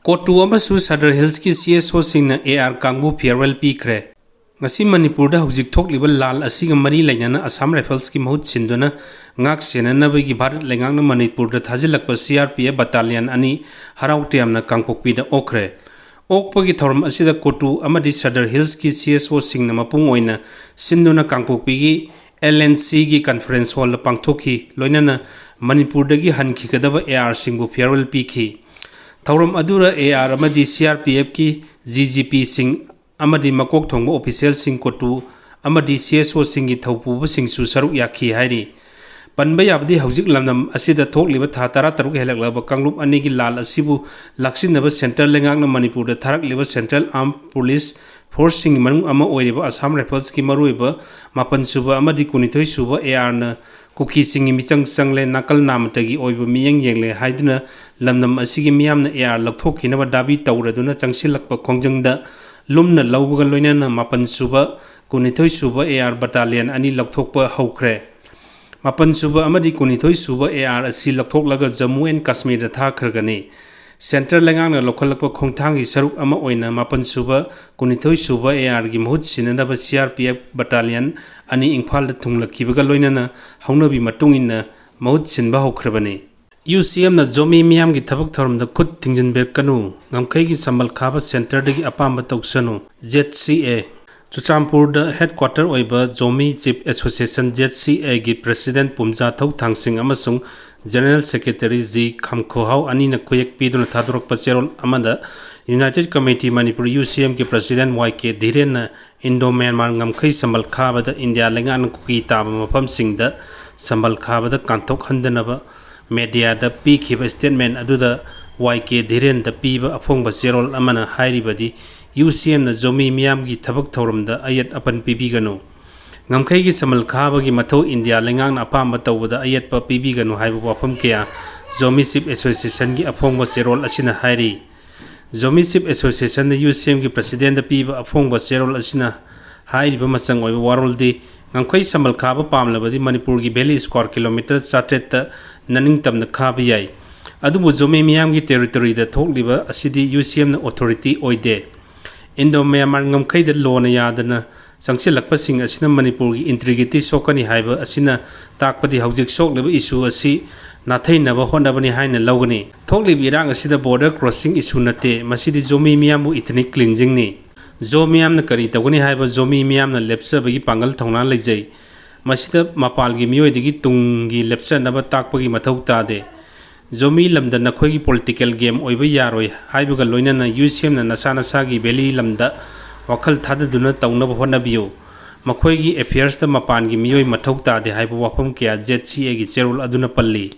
COTU अमसु सदर hills की CSO Singh AR Kangbu farewell पिखरे ngasi Manipur da hojik thokliba lal asiga mari lainana Assam Rifles ki mahut sinduna ngak senanaba gi Bharat lengang Manipur da thajilakpa CRPF battalion ani harautiamna kangpokpi da okre okpagi thorum asida COTU amadi Sadar Hills ki CSO singna mapung oina sinduna kangpokpi gi LNC gi conference hall pangthoki loinana Manipur da gi hanki kadaba AR singbu farewell pikhi thorum adura AR amadi CRPF ki GGP sing amadi makok thongba official sing COTU amadi CSO singi thaupuba singsu saruk yakhi hairi panba yabdi hojik lamnam asida thokliba tha tara taruk helaklaba kanglup ani gi lal asibu laksinaba central lengangna Manipur da tharak liba Central Armed Police Force sing manung ama oiriba Assam Rifles ki maruiba mapan suba amadi kunithoi suba AR na kuki singi michang sangle nakal namatagi oiba miyang yengle haiduna lamnam asigi miyamna AR lakthokinaba dabi tawraduna changsilakpa khongjangda lumna laubaga loinana mapan suba kunithoi suba AR battalion ani lakthokpa hokre mapan suba amadi kunithoi suba AR asi lakthoklaga Jammu and Kashmir da thakhrgani Central lengang na lokhalakpa khongthangi saruk ama oina mapan suba kunithoi suba AR gi mahut sinanaba CRPF battalion ani Imphal da thunglakibaga loinana haunabi matungina mahut sinba hokhrabani UCM na zomi miyam gi thabak thorum da khut thingjillakanu ngamkhai gi samal khaba center da gi apamba tawsanu ZCA Chuchampur da headquarter oiba zomi chief association ZCA gi president Pumja Thau Thangsing amasung general secretary G Khamkhohau ani na koyek piduna thadurak pacherol amada United Committee Manipur UCM ki president YK Dhiren na Indo Myanmar ngamkhai samal khaba da India lengan kuki taba mafam sing da samal khaba da kanthok handanaba media da pikhiba statement aduda YK Dhiren da piba afongba zerol amana hairibadi UCM na zomi miyam gi thabak thorum da ayat apan pibiganu ngamkhai gi samal khaba gi matho India lengang na apam tawda ayat pa pibiganu haibu wafam kya zomi chief association gi afongba zerol asina hairi zomi chief association da UCM gi president da piba afongba zerol asina hairiba machang oiba waroldi ngamkhai samal khaba pamlabadi Manipur gi valley square kilometer chatret ta naning tamna khaba yai adubu zomi miyam gi territory da thokliba asidi UCM na authority oide Indo Myanmar ngamkhai da lona yadana sangsilakpa sing asina Manipur gi integrity sokani haiba asina takpadi hojik sokleba issue asi nathainaba honabani haina lawgani thoklibi irang asida border crossing issue nate masidi zomi miyam bu ethnic cleansing ni zomi miyam na kari tawgani haiba zomi miyam na lepsabagi pangal thongna leijai masida mapal gi mioi digi tungi lepsa naba takpagi mathau tade zomi lamda nakhoi gi political game oiba yaroi haibuga loinana UCM na nasana sagi valley lamda wakhal thadaduna tawnaba honabiyo makhoi gi affairs da mapan gi mioi mathau tade haibu wafam kya ZCA gi cherul aduna palli